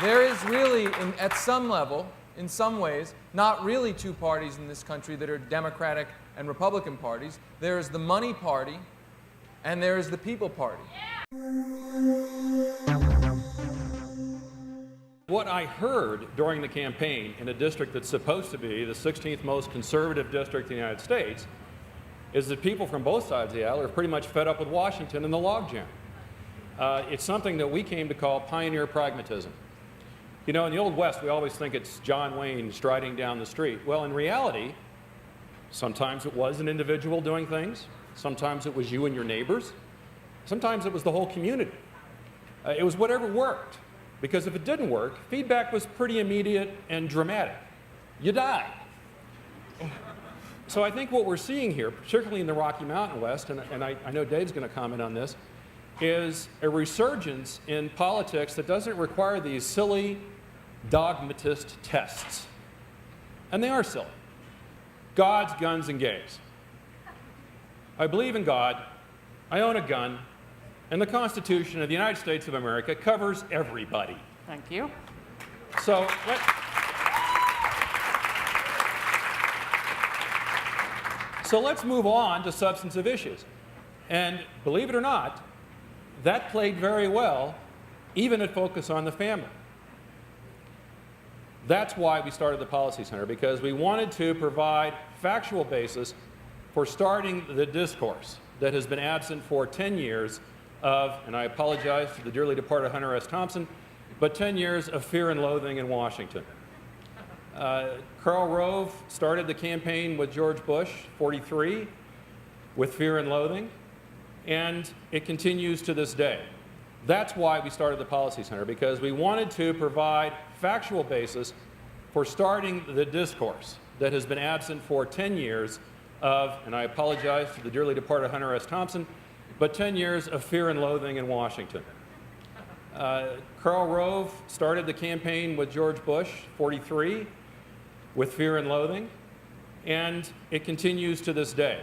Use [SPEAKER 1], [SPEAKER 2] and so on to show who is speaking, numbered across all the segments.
[SPEAKER 1] There is really, at some level, in some ways, not really two parties in this country that are Democratic and Republican parties. There is the money party, and there is the people party.
[SPEAKER 2] What I heard during the campaign in a district that's supposed to be the 16th most conservative district in the United States is that people from both sides of the aisle are pretty much fed up with Washington and the logjam. It's something that we came to call pioneer pragmatism. You know, in the Old West, we always think it's John Wayne striding down the street. Well, in reality, sometimes it was an individual doing things. Sometimes it was you and your neighbors. Sometimes it was the whole community. It was whatever worked. Because if it didn't work, feedback was pretty immediate and dramatic. You died. So I think what we're seeing here, particularly in the Rocky Mountain West, and I know Dave's going to comment on this, is a resurgence in politics that doesn't require these silly dogmatist tests. And they are silly. Gods, guns, and gays. I believe in God, I own a gun, and the Constitution of the United States of America covers everybody.
[SPEAKER 3] Thank you.
[SPEAKER 2] So let's move on to substantive issues. And believe it or not, that played very well, even at Focus on the Family. That's why we started the Policy Center, because we wanted to provide factual basis for starting the discourse that has been absent for 10 years of, and I apologize to the dearly departed Hunter S. Thompson, but 10 years of fear and loathing in Washington. Karl Rove started the campaign with George Bush, 43, with fear and loathing, and it continues to this day. That's why we started the Policy Center, because we wanted to provide factual basis for starting the discourse that has been absent for 10 years of, and I apologize to the dearly departed Hunter S. Thompson, but 10 years of fear and loathing in Washington. Karl Rove started the campaign with George Bush, 43, with fear and loathing, and it continues to this day.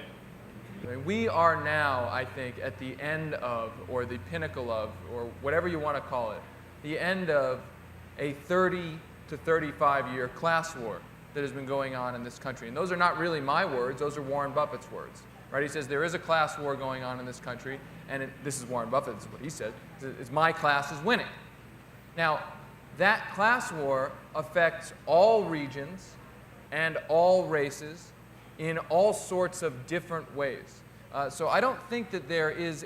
[SPEAKER 1] We are now, I think, at the end of, or the pinnacle of, or whatever you want to call it, the end of a 30 to 35-year class war that has been going on in this country. And those are not really my words, those are Warren Buffett's words. Right? He says there is a class war going on in this country, and this is Warren Buffett, this is what he said, is my class is winning. Now, that class war affects all regions and all races in all sorts of different ways. So I don't think that there is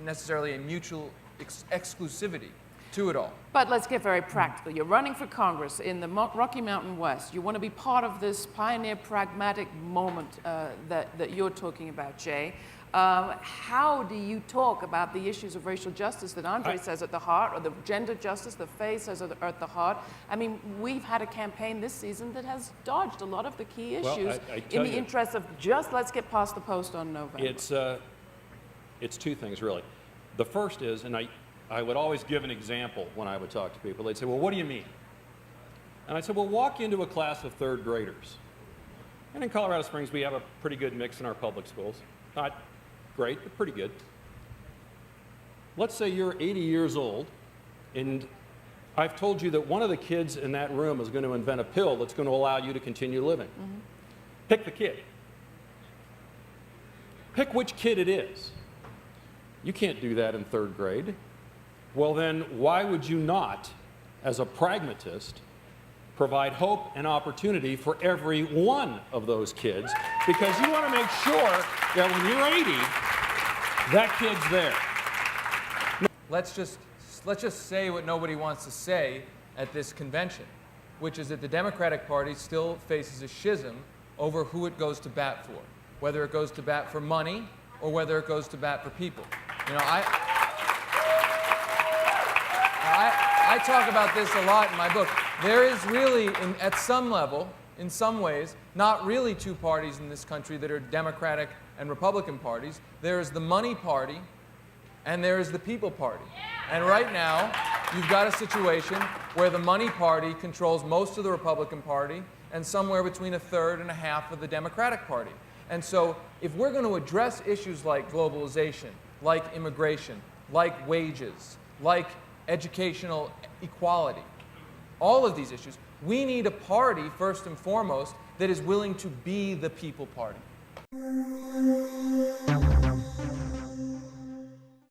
[SPEAKER 1] necessarily a mutual exclusivity to it all.
[SPEAKER 3] But let's get very practical. You're running for Congress in the Rocky Mountain West. You want to be part of this pioneer pragmatic moment that you're talking about, Jay. How do you talk about the issues of racial justice that Andre says at the heart, or the gender justice that Faye says are at the heart? I mean, we've had a campaign this season that has dodged a lot of the key issues in the interest of just let's get past the post on November.
[SPEAKER 2] It's two things, really. The first is, and I would always give an example when I would talk to people. They'd say, well, what do you mean? And I said, well, walk into a class of third graders. And in Colorado Springs, we have a pretty good mix in our public schools. Not great, but pretty good. Let's say you're 80 years old, and I've told you that one of the kids in that room is going to invent a pill that's going to allow you to continue living. Mm-hmm. Pick the kid. Pick which kid it is. You can't do that in third grade. Well, then why would you not, as a pragmatist, provide hope and opportunity for every one of those kids? Because you want to make sure that when you're 80, that kid's there.
[SPEAKER 1] Let's just say what nobody wants to say at this convention, which is that the Democratic Party still faces a schism over who it goes to bat for, whether it goes to bat for money or whether it goes to bat for people. You know, I talk about this a lot in my book. There is really, at some level, in some ways, not really two parties in this country that are Democratic and Republican parties. There is the money party, and there is the people party. And right now, you've got a situation where the money party controls most of the Republican Party and somewhere between a third and a half of the Democratic Party. And so if we're going to address issues like globalization, like immigration, like wages, like educational equality, all of these issues, we need a party, first and foremost, that is willing to be the people party.